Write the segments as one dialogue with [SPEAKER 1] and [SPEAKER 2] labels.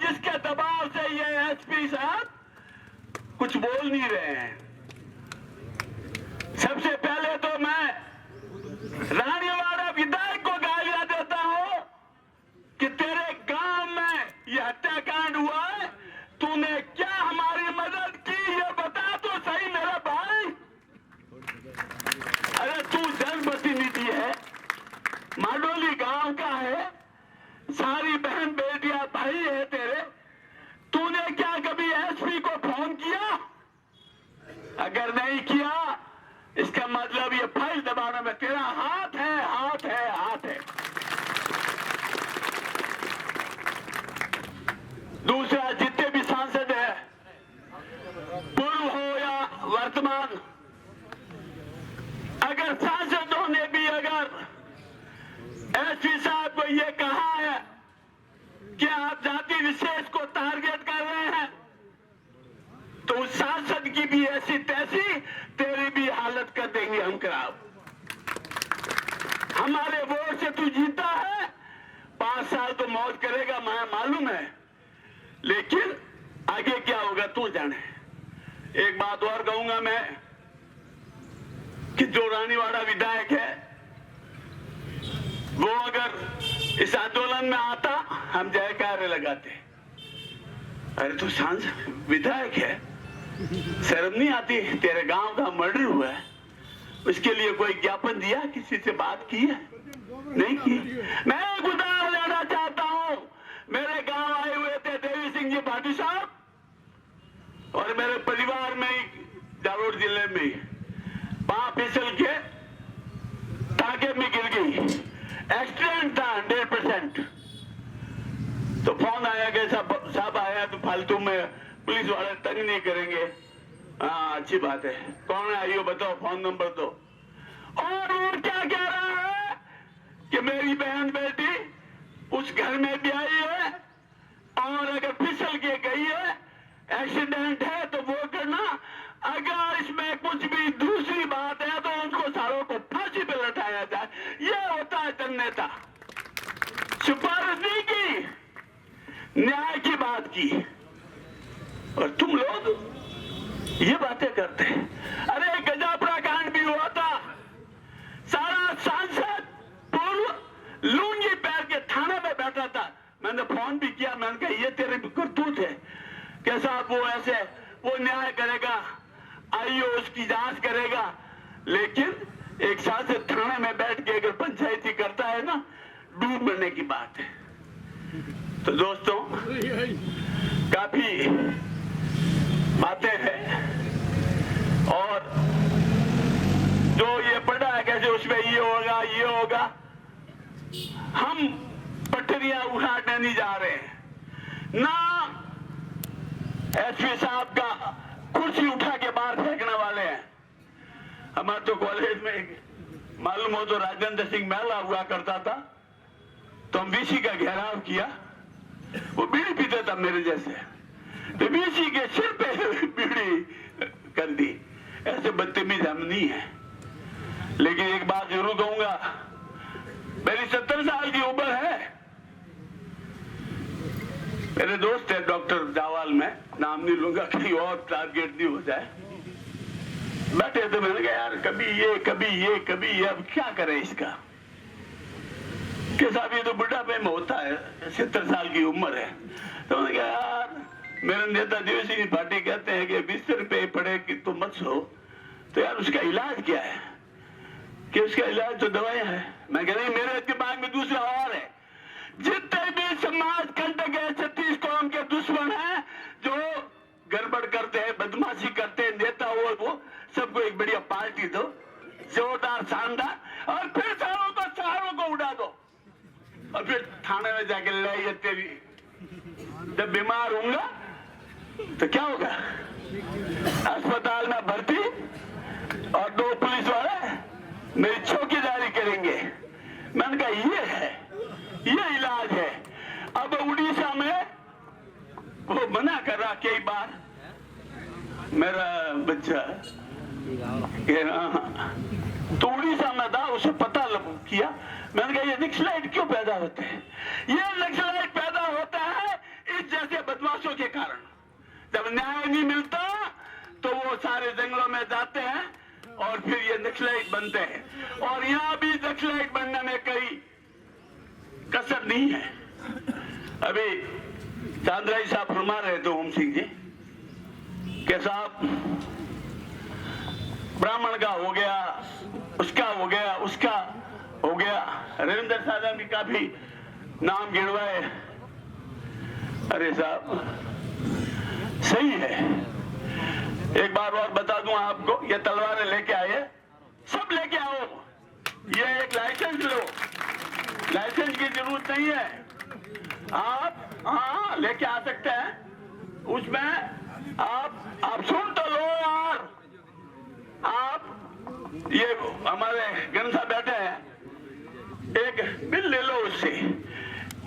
[SPEAKER 1] जिसके दबाव से ये एसपी साहब कुछ बोल नहीं रहे हैं। सबसे पहले तो मैं रानीवाड़ा विधायक को गालियां देता हूं कि तेरे गांव में यह हत्याकांड हुआ है, तूने क्या हमारी मदद की ये बता तो सही मेरा भाई। अरे तू जनप्रतिनिधि है, माडोली गांव का है, सारी बहन बेटियां भाई है तेरे, तूने क्या कभी एसपी को फोन किया? अगर नहीं किया इसका मतलब ये फाइल दबाने में तेरा हाथ है, हाथ है, हाथ है। दूसरा, जितने भी सांसद है, पूर्व हो या वर्तमान, अगर सांसदों ने भी अगर एसपी साहब को ये कहा है कि आप जाति विशेष को टारगेट कर रहे हैं, तो उस सांसद की भी ऐसी तैसी तेरी भी हालत कर देंगे हम खराब। हमारे वोट से तू जीता है, 5 साल तो मौज करेगा मैं मालूम है, लेकिन आगे क्या होगा तू जाने। एक बात और कहूंगा मैं कि जो रानीवाड़ा विधायक है वो अगर इस आंदोलन में आता हम जयकारे लगाते। अरे तू सांसद विधायक है, शर्म नहीं आती? तेरे गांव का मर्डर हुआ है, उसके लिए कोई ज्ञापन दिया, किसी से बात की है? नहीं की। मैं एक उदाहरण लेना चाहता हूं। मेरे गांव आए हुए थे देवी सिंह जी भाटी साहब, और मेरे परिवार में ही जालोर जिले में ही पांव फिसल के टांगे में गिर गई, एक्सीडेंट था 100%। तो फोन आया कि साहब आया तो फालतू में पुलिस वाले तंग नहीं करेंगे। हाँ अच्छी बात है, कौन है आइयो बताओ, फोन नंबर दो। और वो क्या कह रहा है कि मेरी बहन बेटी उस घर में भी आई है, और अगर फिसल के गई है, एक्सीडेंट है तो वो करना, अगर इसमें कुछ भी दूसरी बात है तो उनको सारों को फांसी पे लटाया जाए। ये होता है जननेता। सिफारिश नहीं की, न्याय की बात की, और तुम लोग ये बातें करते हैं। अरे गजापुरा कांड भी हुआ था, सारा सांसद पूर्व लूंगी पैर के थाने में बैठा था। मैंने फोन भी किया, मैंने कहा ये तेरे करतूत है कैसा? वो ऐसे वो न्याय करेगा, आईओ उसकी जांच करेगा, लेकिन एक सांसद थाने में बैठ के अगर पंचायती करता है ना, डूब मरने की बात है। तो दोस्तों काफी बातें हैं, और जो ये पढ़ा है कैसे उसमें ये होगा ये होगा, हम पटरियां उठाने नहीं जा रहे हैं ना। एसपी साहब का कुर्सी उठा के बाहर फेंकने वाले हैं। हमारे तो कॉलेज में मालूम हो तो राजेंद्र सिंह मेला हुआ करता था, तो हम बीसी का घेराव किया, वो बीड़ी पीता था मेरे जैसे, तो बीसी के सिर पे बीड़ी कर दी। ऐसे बदतमीज हम नहीं है। लेकिन एक बात जरूर कहूंगा, मेरी 70 साल की उम्र है। मेरे दोस्त है डॉक्टर जावाल में, नाम नहीं लूंगा कहीं और टारगेट नहीं हो जाए, बैठे तो मैंने कहा यार कभी ये कभी ये कभी ये, अब क्या करें इसका? कि साहब ये तो बुढ़ापे में होता है, 70 साल की उम्र है। तो मैंने कहा यार, मेरे नेता देवी सिंह भाटी कहते हैं कि बिस्तर पे पड़े कि तुम मत सो, तो यार उसका इलाज क्या है? कि उसका इलाज तो दवाइयां है। मैं कह रही मेरे दिमाग में दूसरा और है। जितने भी समाज कंटक है, 36 कौम के दुश्मन हैं, जो गड़बड़ करते हैं, बदमाशी करते हैं, नेता वो सबको एक बढ़िया पार्टी दो, जोरदार शानदार, और फिर सारों को उड़ा दो, और फिर थाने में जाके ले ये तेरी। जब बीमार होऊंगा तो क्या होगा? अस्पताल में भर्ती, और 2 पुलिस वाले मेरी चौकीदारी करेंगे। मैंने कहा ये है, ये इलाज है। अब उड़ीसा में वो मना कर रहा कई बार, मेरा बच्चा तो उड़ीसा में था, उसे पता किया। मैंने कहा ये नक्सलाइट क्यों पैदा होते हैं? ये नक्सलाइट पैदा होता है इस जैसे बदमाशों के कारण। जब न्याय नहीं मिलता तो वो सारे जंगलों में जाते हैं और फिर ये नक्सलाइट बनते हैं। और यहाँ भी नक्सलाइट बनने में कई कसर नहीं है। अभी चांद्राई साहब फरमा रहे थे ओम सिंह जी के साहब ब्राह्मण का हो गया, उसका हो गया, उसका हो गया। रविंद्र सादामी का भी नाम गिनवाए। अरे साहब सही है। एक बार और बता दूं आपको, ये तलवारें लेके आए, सब लेके आओ, ये एक लाइसेंस लो। लाइसेंस की जरूरत नहीं है, आप हाँ लेके आ सकते हैं। उसमें आप सुन तो लो यार। आप ये हमारे गनसा बैठे हैं, एक बिल ले लो उससे।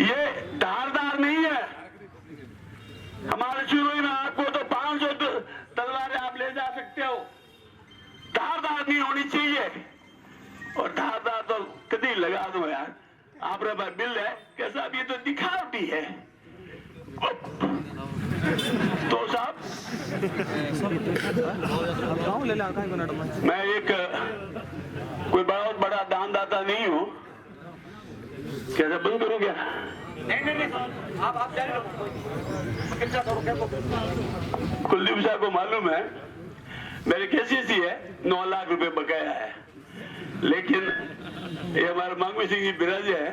[SPEAKER 1] ये धारदार नहीं है। हमारे शुरू में आपको तो 500 तलवारें आप ले जा सकते हो, धारदार नहीं होनी चाहिए। और धारदार तो कभी लगा दो यार, आप रे बिल है कैसा, ये तो दिखावटी है। तो साहब मैं एक कोई बहुत बड़ा दानदाता नहीं हूँ, कैसे बंद करूँ क्या? नहीं आप कुलदीप साहब को मालूम है मेरे केसीसी है 9 लाख रुपए बकाया है, लेकिन ये हमारे मांगवी सिंह जी बिराजे है,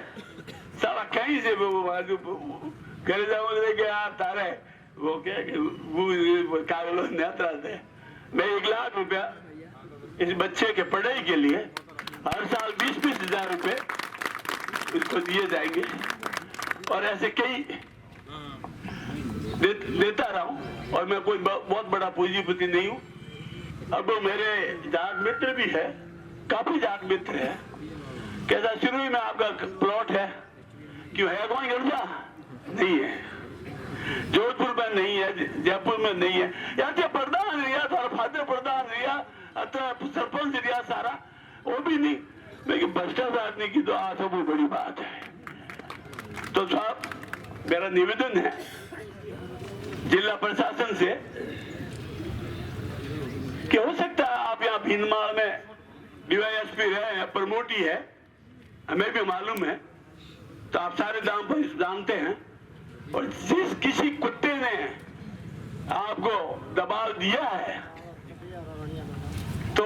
[SPEAKER 1] सारा कहीं से वो करे जाओ कि आप तारे वो क्या वो कागलों नेत्रा थे। मैं 1 लाख रुपया इस बच्चे के पढ़ाई के लिए हर साल 20-20 हजार रुपए इसको दिए जाएंगे। और ऐसे कई देता रहा हूं। और मैं कोई बहुत बड़ा पूंजीपति नहीं हूं। अब मेरे जाट मित्र भी है, काफी जाट मित्र है। कैसा शुरू में आपका प्लॉट है, क्यों है कौन गंजा नहीं है, जोधपुर में नहीं है, जयपुर में नहीं है, या प्रधान रिया सारा फादर प्रधान रिया सरपंच रिया सारा वो भी नहीं। लेकिन भ्रष्टाचार नहीं की तो आज सब बड़ी बात है। तो साहब मेरा निवेदन है जिला प्रशासन से कि हो सकता है आप यहाँ भीनमाल में डीवाईएसपी रहे हैं, प्रमोटी है, हमें भी मालूम है, तो आप सारे दाम पर जानते हैं। और जिस किसी कुत्ते ने आपको दबाव दिया है तो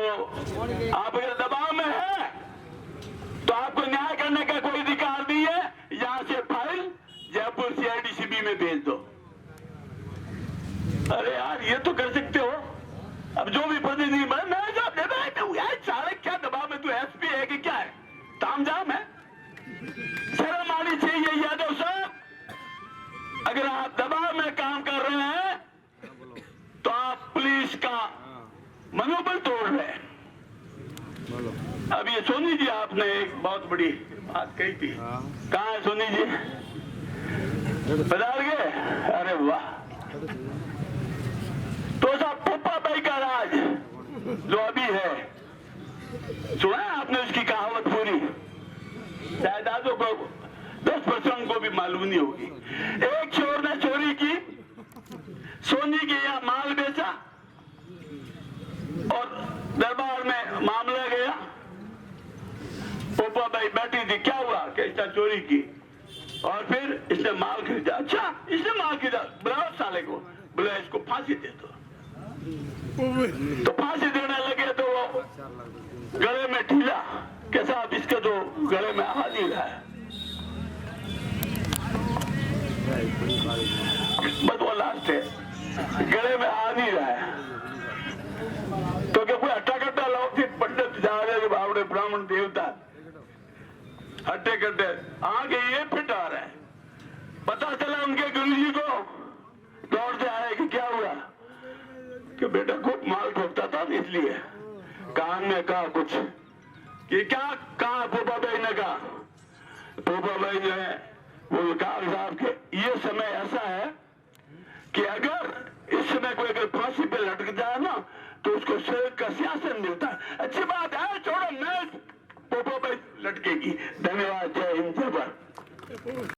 [SPEAKER 1] आप अगर दबाव में है तो आपको न्याय करने का कोई अधिकार नहीं है। यहां से फाइल जयपुर सीआईडीसीबी में भेज दो। अरे यार ये तो कर सकते हो। अब जो भी प्रतिनिधि बने, मैं जब यार सारे क्या दबाव में, तू एसपी है कि क्या है, तामझाम है, शर्म आनी चाहिए यादव साहब। अगर आप दबाव में काम कर रहे हैं तो आप पुलिस का मनोबल तोड़ रहे हैं। अब ये सोनी जी आपने एक बहुत बड़ी बात कही थी, कहाँ है सोनी जी, बता गए? अरे वाह। तो साहब पप्पा भाई का राज जो अभी है, सुना है आपने उसकी कहावत पूरी? शायद आजो को 10% को भी मालूम नहीं होगी। एक चोर ने चोरी की, सोनी के यहाँ माल बेचा और दरबार में मामला गया। पोपा भाई बैठी थी, क्या हुआ? कैसा चोरी की और फिर इसने माल खरीदा। अच्छा इसने माल खरीदा, बुलाओ साले को, बोला इसको फांसी दे दो। तो फांसी देने लगे तो वो गले में ढीला, कैसा अब इसका तो गले में आ नहीं रहा है, बदवा थे, गले में आ नहीं रहा है। तो क्या कोई हट्टा कट्टा लौकिक पंडित जा रहे बावड़े ब्राह्मण देवता हट्टे कट्टे आगे ये फिट आ रहा है। पता चला उनके गुरु जी को, दौड़ से आए कि क्या हुआ, कि बेटा खूब माल ठोकता था इसलिए। कान ने कहा कुछ कि क्या कहा, पोपा भाई ने कहा, पोपा भाई जो है वो कहा साहब के ये समय ऐसा है कि अगर इस समय कोई अगर फांसी पे लटक जाए ना तो उसको स्वर्ग का सिंहासन मिलता है। अच्छी बात है, छोड़ो मैं पोपा भाई लटकेगी। धन्यवाद, जय हिंद, जय भारत।